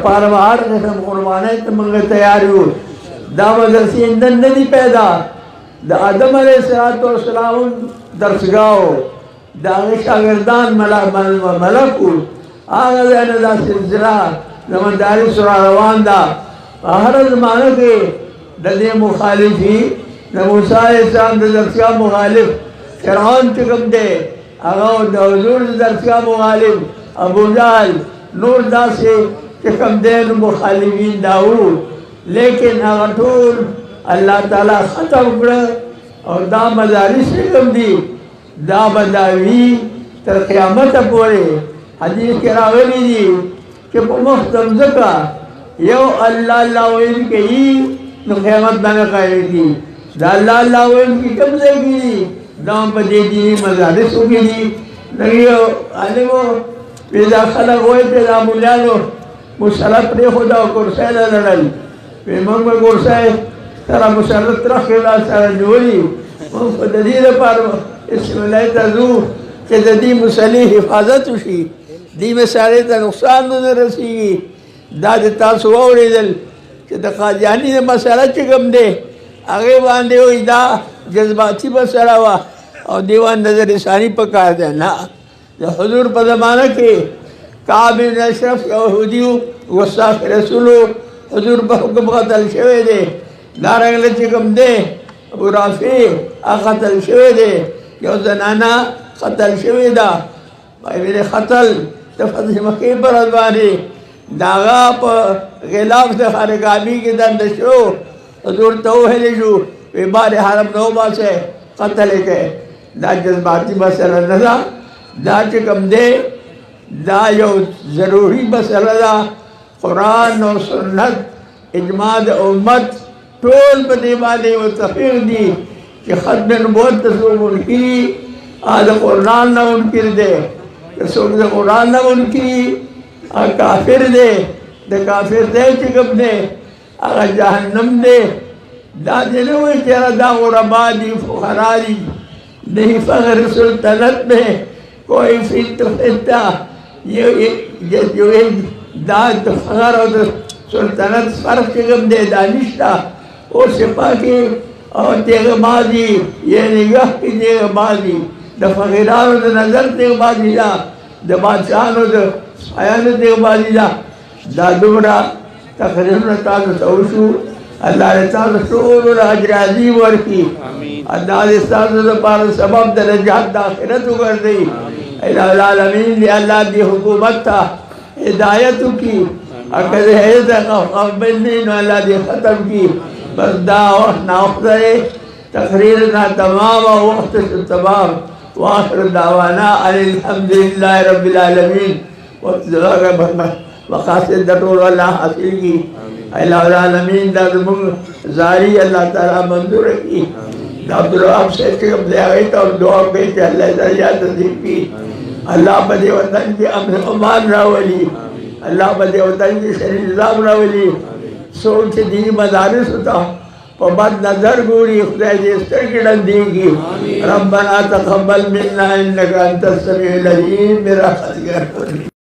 पार हर किस्म कुर्बानी तो मंगे तैयार हो दा मदरसी इंदन नहीं पैदा दा आदम अलैहिस्सलाम दरसगाह दा शागिर्दान मलकुल आगे दा सिलसिला जमदारी सुरा रवान दा हर ज़माने के ददे मुखालिफी न मूसा अलैहिस्सलाम दरसगाह मुखालिफ फिरौन चिकम दे आगा हुजूर दरसगाह मुखालिफ अबू जहल नूर दा से चिकम दे मुखालिफीन दाऊद लेकिन अगर टूल अल्लाह ताला ख़त्म कर और दा मदारिस चिकम दी दा बदावी तर क़यामत पूरे हदीस के रावली दी कि मुख्तम ज़का यो अल्लाह अल्लाह के ही क़यामत बना करेगी दा अल्लाह अल्लाह की कब्ज़े की दाम बदे दी मदारिस की दी नहीं आने वो पैदा खलक हुए पैदा मुलानो मुशरफ ने खुदा कुर्सा लड़ल पेमंग में कुर्सा सारा मुशरफ रखेला सारा जोड़ी वो दलील पर इसमें तजू के ददी मुसली हिफाजत उसी दी में सारे ता नुकसान न रसीगी दाद तासुओड़ी दल के दखाजानी ने मसाला चिकम दे आगे बांधे हो इदा जज्बाती मसाला हुआ और दीवान नजर सानी पका देना जो हुजूर पर ज़माना के काबिल अशरफ यहूदी वसाफ रसूल हुजूर पर हुक्म कतल शवे दे दारंगल चिकम दे अबू राफी कतल शवे दे यो जनाना कतल शवे दा भाई मेरे कतल तफत मक्की पर अजवानी दागा पर गिलाफ से खारगामी के दंड शो हुजूर तो है लेजू वे बारे हरम नौबा से कतल के दा जज्बाती मसला नजा दा चिकम दे दा यो ज़रूरी मसला दा कुरान और सुन्नत इजमाद उम्मत टोल बने वाले वो तफीर दी कि ख़त्म नबूवत तस्लीम उनकी आज कुरान न उनकी दे रसूल कुरान न उनकी काफिर दे काफिर दे चिकम दे अगर जहन्नम दे दा दिन हुए तेरा दा गुरबादी फुखरारी नहीं फ़ख्र सुल्तानत में कोई फिता ये जो दाद फ़ख्र और सुल्तानत फ़र्क चिकम दे दानिश्ता और सिपा की और तेगबाजी ये निगाह की तेगबाजी द फ़कीरान द नज़र तेगबाजी दा द बादशाह द आयान तेगबाजी दा दुबरा तकरीबन ताज़ तौशु अल्लाह ने ताज़ टोल अजर अज़ीम वर्की अल्लाह ने ताज़ पार सबब दरजात आखिरत कर दी आलमीन अल्लाह की हुकूमत था हिदायत की अगर है तो अल्लाह ने ख़त्म की बस दा ना तकरीर ना तमाम वक्त तमाम वाखिर दावाना अल्हम्दुलिल्लाह रब्बिल आलमीन मकासद दटोल अल्लाह हासिल की आलमीन दादमुग जारी अल्लाह ताला मंजूर की अब्दुल्लाह से ले गई तो दुआ गई कि अल्लाह ताला तस्दीक की अल्लाह बदे वतन की अमन अमान रावली अल्लाह बदे वतन की शरीर निज़ाम रावली सोच दी मदारिस होता पबद नजर गोरी खुदा जिस की देगी रब्बना तक़ब्बल मिन्ना इन्नका अंतस समीउल अलीम मेरा